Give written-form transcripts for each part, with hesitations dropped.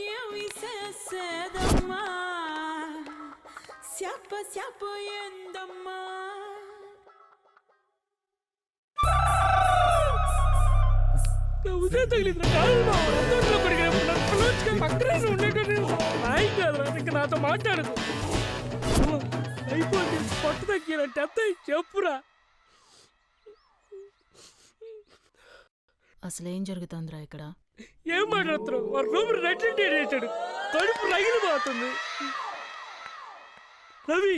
eu చేసేదమ్మా చెప్పపోయిందమ్మా. నాతో మాట్లాడదు అయిపోయింది. పట్టు తగ్గినట్టు ఎంత చెప్పురా. అసలేం జరుగుతుందిరా ఇక్కడ? ఏం మాట్లాడుతున్నావు? వాడు రూమ్ రెట్టింటి చేశాడు. కడుపు రగిలిపోతుంది. రవి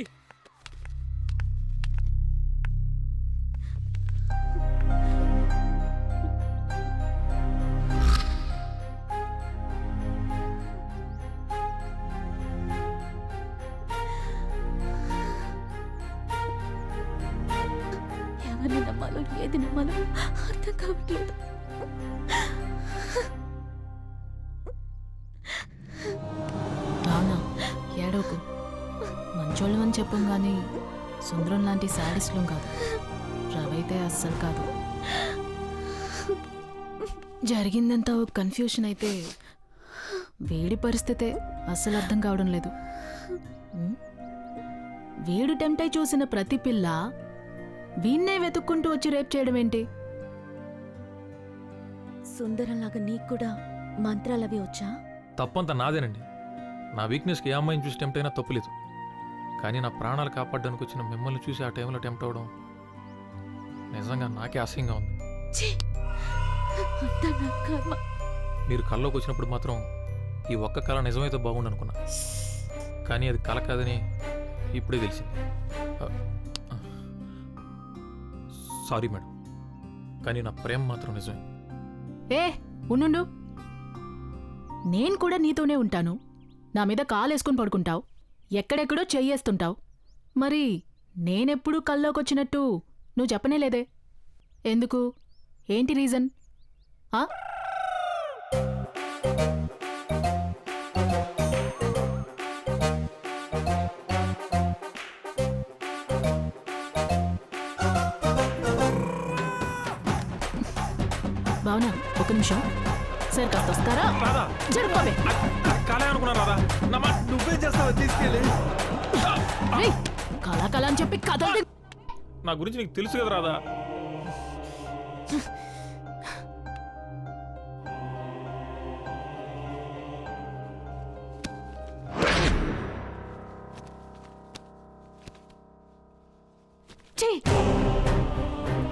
ఎవరిని నమ్మాలో ఏది నమ్మాలో అర్థం కావట్లేదు. అవునా, ఏడోకు. మంచోళ్ళమని చెప్పం కానీ సుందరం లాంటి శాడిస్టులం కాదు. రవైతే అస్సలు కాదు. జరిగిందంతా ఒక కన్ఫ్యూషన్ అయితే వీడి పరిస్థితే అస్సలు అర్థం కావడం లేదు. వీడు టెంప్ట్ అయి చూసిన ప్రతి పిల్ల వీణ్ణే వెతుక్కుంటూ వచ్చి రేప్ చేయడం ఏంటి? సుందరంలాగా నీకు కూడా మంత్రాలవి వచ్చా? తప్పంతా నాదేనండి. నా వీక్నెస్కి ఏ అమ్మాయిని చూసి టెంప్ట్ అయినా తప్పులేదు. కానీ నా ప్రాణాలు కాపాడడానికి వచ్చిన మిమ్మల్ని చూసి ఆ టైంలో టెంప్ట్ అవడం నిజంగా నాకే అసహ్యంగా ఉంది. మీరు కల్లోకి వచ్చినప్పుడు మాత్రం ఈ ఒక్క కళ నిజమైతే బాగుండు అనుకున్నా. కానీ అది కళ కాదని ఇప్పుడే తెలిసింది. సారీ మేడం, కానీ నా ప్రేమ మాత్రం నిజమే. ఏ ఉండు, నేను కూడా నీతోనే ఉంటాను. నా మీద కాలేసుకుని పడుకుంటావు, ఎక్కడెక్కడో చెయ్యేస్తుంటావు. మరి నేనెప్పుడు కల్లోకొచ్చినట్టు నువ్వు చెప్పనే లేదే. ఎందుకు? ఏంటి రీజన్? భావనా, ఒక నిమిషం. సరే కాస్త వస్తారా? జరుపుకోవే. నువ్వే చేస్తావా? తీసుకెళ్ళి కళా అని చెప్పి కథలు. నా గురించి నీకు తెలుసు కదా రాదా.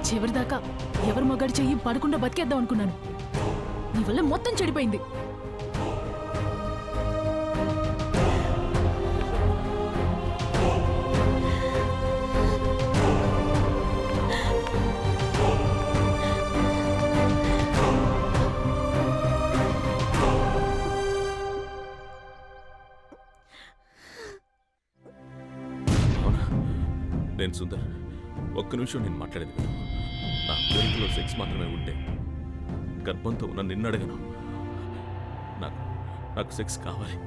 చివరిదాకా ఎవరు మగాడి చెయ్యి పడకుండా బతికేద్దాం అనుకున్నాను. నీ వల్ల మొత్తం చెడిపోయింది. నేను సుందర్, ఒక్క నిమిషం నేను మాట్లాడేది కదా. నా కోరికలో సెక్స్ మాత్రమే ఉంటే గర్భంతో ఉన్న నిన్ను అడగను. నాకు సెక్స్ కావాలి,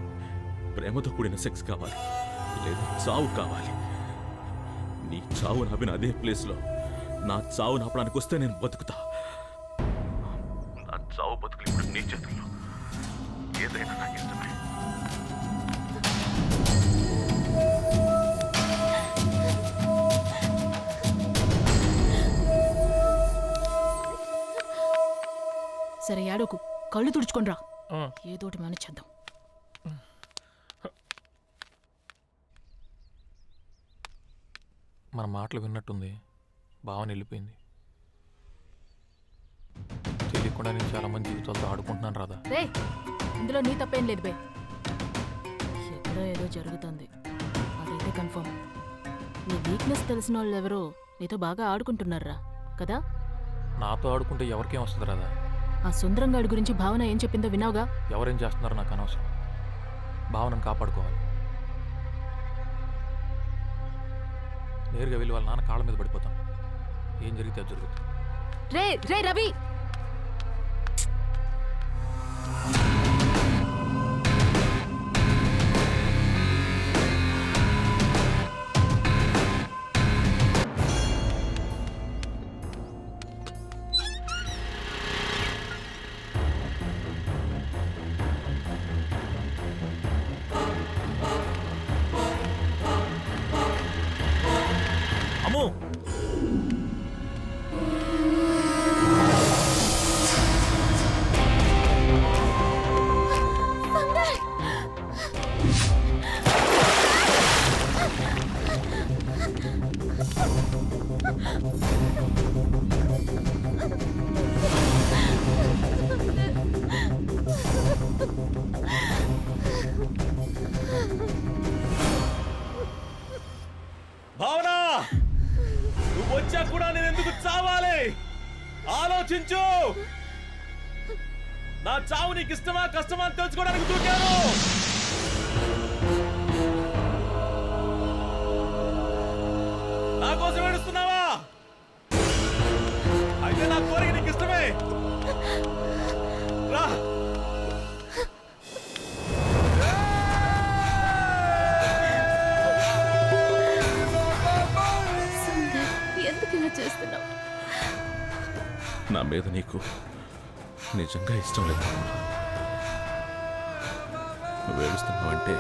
ప్రేమతో కూడిన సెక్స్ కావాలి, లేదా చావు కావాలి. నీ చావు నాపిన అదే ప్లేస్లో నా చావు నాపడానికి వస్తే నేను బతుకుతా. నా చావు బతుకులు ఇప్పుడు నీ చేతుల్లో. ఏదైనా నాకు ఇష్టమే. సరే ఏడోకు, కళ్ళు తుడుచుకోనరా. ఏదోటి మేనేజ్ మన మాటలు విన్నట్టుంది. భావన వెళ్ళిపోయింది. తెలియకుండా నేను చాలా మంది జీవితాలతో ఆడుకుంటున్నాను రాదా. ఇందులో నీ తప్పేం లేదు బే. ఎక్కడో ఏదో జరుగుతుంది, అదైతే కన్ఫర్మ్. నీ వీక్నెస్ తెలిసిన వాళ్ళు ఎవరో నీతో బాగా ఆడుకుంటున్నారా కదా. నాతో ఆడుకుంటే ఎవరికేం వస్తుంది రాదా. ఆ సుందరంగాడి గురించి భావన ఏం చెప్పిందో విన్నావుగా. ఎవరేం చేస్తున్నారో నాకు అనవసరం. భావనను కాపాడుకోవాలి. నేరుగా వెళ్ళి వాళ్ళ నాన్న కాళ్ళ మీద పడిపోతాను. ఏం జరిగితే అది జరుగుతుంది. రే రవి, నీకు ఇష్టమా కష్టమా అని తెలుసుకోవడానికి దూకాను. నా కోసం ఏడుస్తున్నావా? అయితే నా కోరిక నీకు ఇష్టమే. రా. సుందర్, ఎందుకు ఇలా చేస్తున్నావు? నా మీద నీకు నిజంగా ఇష్టం లేదు. నువ్వు ఏడుస్తున్నావంటే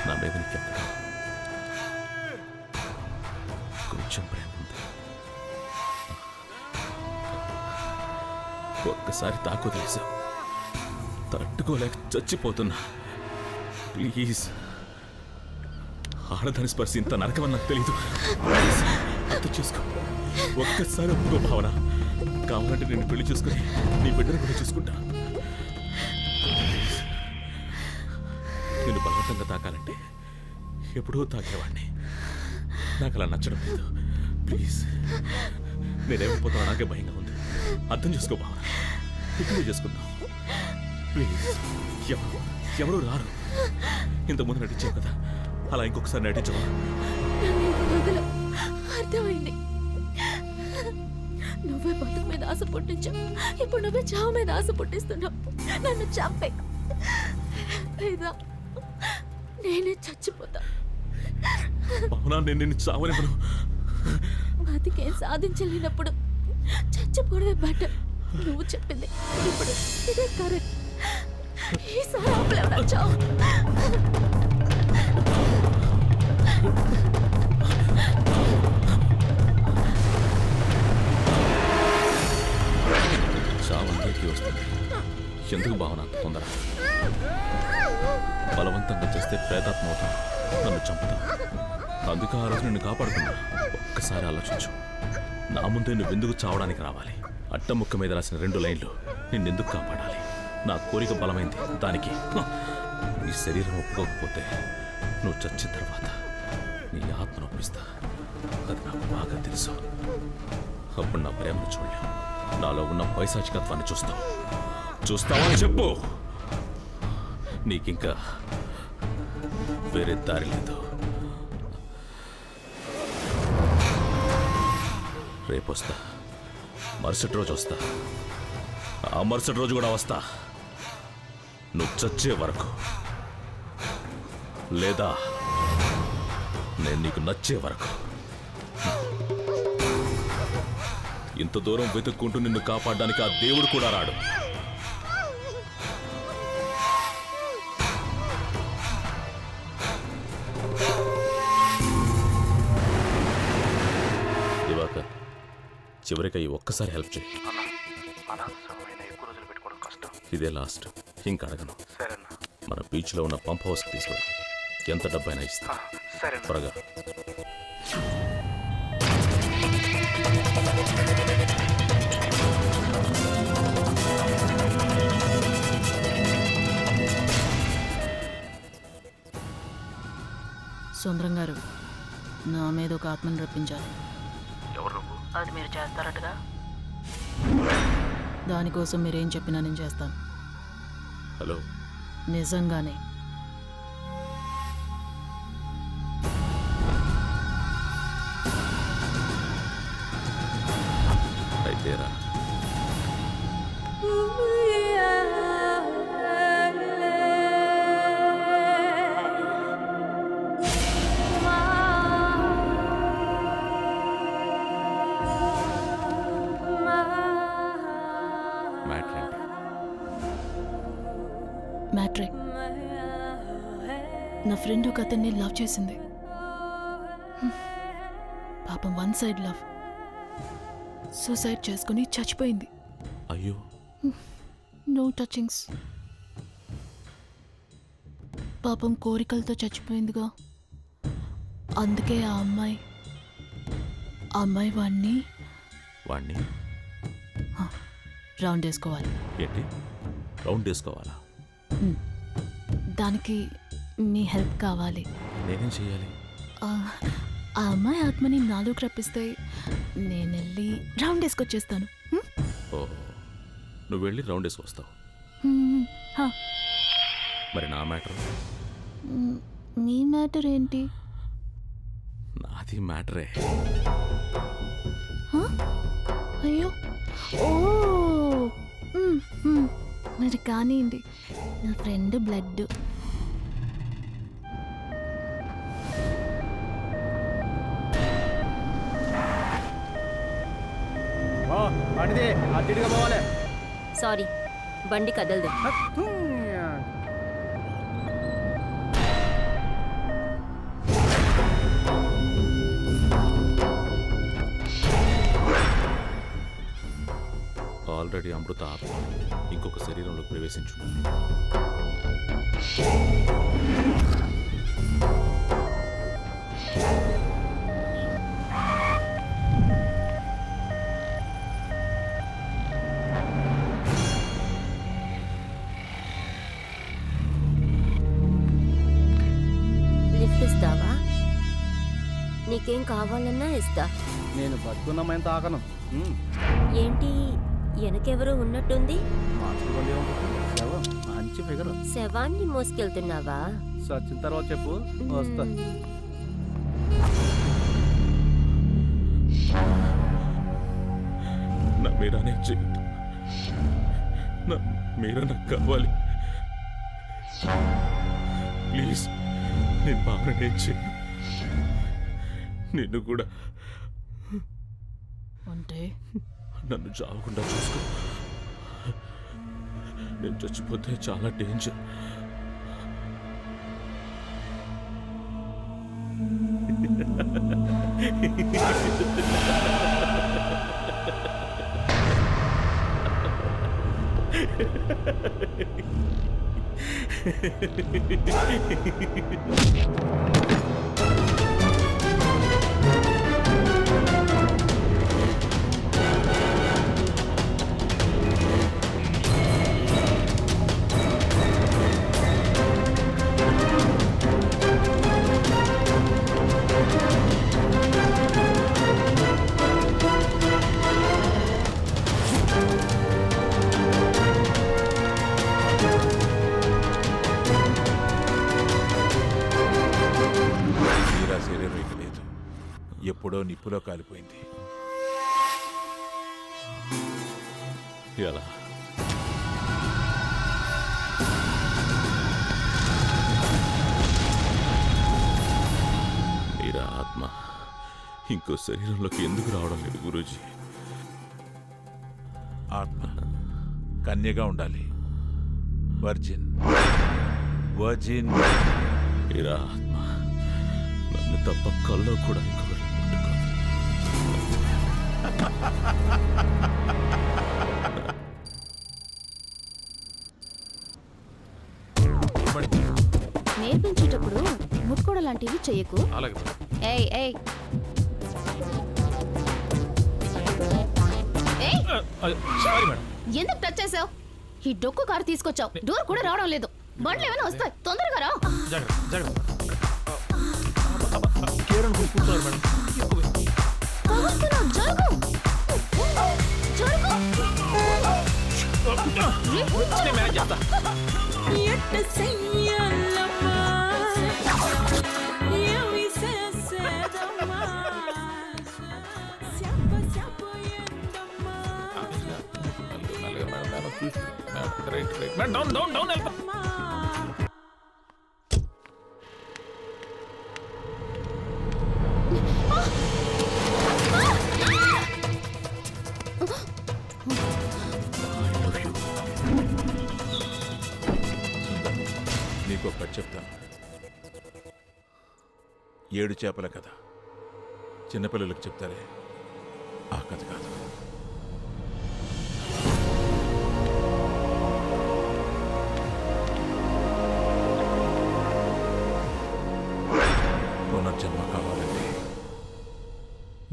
నా మీద నీకెక్కడ కొంచెం ప్రేమ ఉంది. ఒక్కసారి తాకు తెలిసావు, తట్టుకోలేక చచ్చిపోతున్నా. ప్లీజ్, ఆడదాని స్పర్శ ఇంత నరకమని నాకు తెలీదు. ప్లీజ్, అర్థం చేసుకో. ఒక్కసారి ఒప్పుకో భావన. కావాలంటే నేను పెళ్లి చేసుకుని నీ బిడ్డను కూడా చూసుకుంటా. నేను బలవంతంగా తాకాలంటే ఎప్పుడో తాకేవాడిని. నాకు అలా నచ్చడం లేదు. ప్లీజ్, నేనేమైపోతానో నాకే భయంగా ఉంది. అర్థం చేసుకో భావన. ఇక్కడే చేసుకుందాం ప్లీజ్. ఎవరు రారు. ఇంతకుముందు నటించావు కదా, అలా ఇంకొకసారి నటించవా? నన్ను ఇంక వదలు. అర్థమైంది. నువ్వే బతుకు మీద ఆశ పుట్టించావు, ఇప్పుడు నువ్వే చావు మీద ఆశ పుట్టిస్తున్నావు. నన్ను చంపే, లేదా నేనే చచ్చిపోతా. భావన, నేను నిన్ను చావనివ్వను. బతికేం సాధించలేనప్పుడు చచ్చిపోవడమే బెటర్. నువ్వు చెప్పింది ఇప్పుడు ఇదే కరెక్ట్. ఈసారి ఆపలేవు నా చావు. చావందరికీ వస్తుంది. ఎందుకు భావన తొందర? బలవంతంగా చేస్తే ప్రేతాత్మ అవుతాం, నన్ను చంపుతా. అందుకే ఆ రోజు నిన్ను కాపాడుకున్నా. ఒక్కసారి ఆలోచించు. నా ముందే నువ్వెందుకు చావడానికి రావాలి? అట్టముక్క మీద రాసిన 2 లైన్లు నిన్నెందుకు కాపాడాలి? నా కోరిక బలమైంది. దానికి నీ శరీరం ఒప్పుకోకపోతే నువ్వు చచ్చిన తర్వాత నీ ఆత్మ నొప్పిస్తా. అది నాకు బాగా తెలుసు. అప్పుడు నా ప్రేమను చూడలేవు. నాలో ఉన్న పైశాచికత్వాన్ని చూస్తావా అని చెప్పు. నీకింకా వేరే దారి లేదు. రేపు వస్తా, మరుసటి రోజు వస్తా, ఆ మరుసటి రోజు కూడా వస్తా. నువ్వు చచ్చే వరకు, లేదా నేను నీకు నచ్చే వరకు. ఇంత దూరం వెతుక్కుంటూ నిన్ను కాపాడడానికి ఆ దేవుడు కూడా రాడు. దివాకర్, చివరికి ఈ ఒక్కసారి హెల్ప్ చేయి. ఇదే లాస్ట్, ఇంకా అడగను. మన బీచ్లో ఉన్న పంప్ హౌస్కి తీసుకురా. ఎంత డబ్బైనా ఇస్తా. త్వరగా. సుందరం గారు, నా మీద ఒక ఆత్మను రప్పించాలి. ఎవరు నువ్వు? అది మీరు చేస్తారటగా. దానికోసం మీరేం చెప్పినా నేను చేస్తాను. హలో, నిజంగానే. అయితే రా. మ్యాట్రే, నా ఫ్రెండ్ ఒక అతన్ని లవ్ చేసింది. పాపం వన్ సైడ్ లవ్. సూసైడ్ చేసుకుని చచ్చిపోయింది. అయ్యో, నో టచింగ్స్. పాపం కోరికలతో చచ్చిపోయిందిగా. అందుకే ఆ అమ్మాయి వాణ్ణి రౌండ్ వేసుకోవాలి. ఏంటి రౌండ్ వేసుకోవాలా? దానికి మీ హెల్ప్ కావాలి. నేనేం చేయాలి? ఆ అమ్మాయి ఆత్మని నాలోకి రప్పిస్తే నేను వెళ్ళి రౌండ్ వేసుకొచ్చేస్తాను. ఓహో, నువ్వు వెళ్ళి రౌండ్ వేసుకొస్తావు. హా. మరి నా మ్యాటర్? మీ మ్యాటర్ ఏంటి? నాది మ్యాటరే. హా? అయ్యో ఓ మరి కానివ్వండి. నా ఫ్రెండ్ బ్లడ్. సారీ, బండి కదలదు. ఆల్రెడీ అమృత ఆత్మ ఇంకొక శరీరంలోకి ప్రవేశించుంటుంది. లిఫ్ట్ ఇస్తావా? నీకేం కావాలన్నా ఇస్తా. నేను బతుకున్నమైనా తాకను. ఏంటి వెనకెవరో ఉన్నట్టుంది? మంచి ఫిగర్. శవాన్ని మోసుకెళ్తున్నావా? సచిన తర్వాత చెప్పు, వస్తా. నా మీరానే చేయదు. నా మీరా నాకు కావాలి. ప్లీజ్, నేను బాగానే చేయను. నిన్ను కూడా అంటే నన్ను చావకుండా చూసుకో. నేను చచ్చిపోతే చాలా డేంజర్. మీరా శరీరం ఇక లేదు, ఎప్పుడో నిప్పులో కాలిపోయింది. ఎలా? మీరా ఆత్మ ఇంకో శరీరంలోకి ఎందుకు రావడం లేదు గురూజీ? ఆత్మ కన్యగా ఉండాలి. Virgin virgin. మీరా ఆత్మ నన్ను తప్ప కల్లో కూడా ఇంకొకరు ముట్టుకోదు. నేర్పించేటప్పుడు ముట్టుకోవడం లాంటివి చెయ్యకు. అలాగే ఏయ్ ఏయ్ ఏయ్, సారీ మేడం. ఎందుకు టచ్ చేసావు? ఈ డొక్కు కారు తీసుకొచ్చావు, డోర్ కూడా రావడం లేదు. బండ్లు ఏమైనా వస్తాయి, తొందరగా రా. జాగ్రత్త జాగ్రత్త. కేరళ కూర్చోవాలి మేడం. కావస్తున్నావు, జరుగు జరుగు. నేను మేనేజ్ చేస్తా. ఎట్ట చెయ్యాలమ్మా ఏమి చేసేదమ్మా చెప్ప చెప్ప ఏందమ్మా మెల్లగా మేడం, మేడం చూసి madam, right right madam, down down down వెళ్తా. నీకు ఒక కథ చెప్తాను. 7 చేపల కథ. చిన్నపిల్లలకు చెప్తారే, ఆ కథ కాదు. పునర్జన్మ కావాలంటే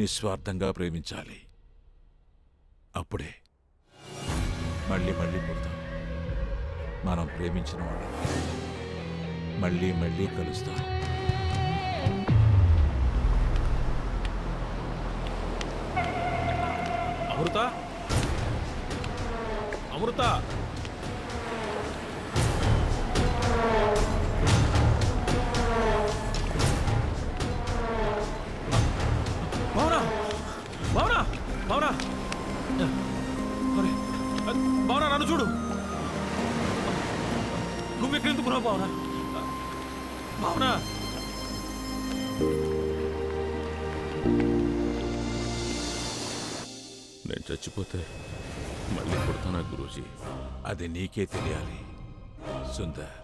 నిస్వార్థంగా ప్రేమించాలి. అప్పుడే మళ్ళీ మళ్ళీ పుడతాం. మనం ప్రేమించిన వాళ్ళని మళ్ళీ మళ్ళీ కలుస్తాం. అమృత, అమృత, నువ్వు ఎక్కడ ఎందుకున్నావు భావన? భావన నేను చచ్చిపోతే మళ్ళీ పుడతానా గురూజీ? అది నీకే తెలియాలి సుందర్.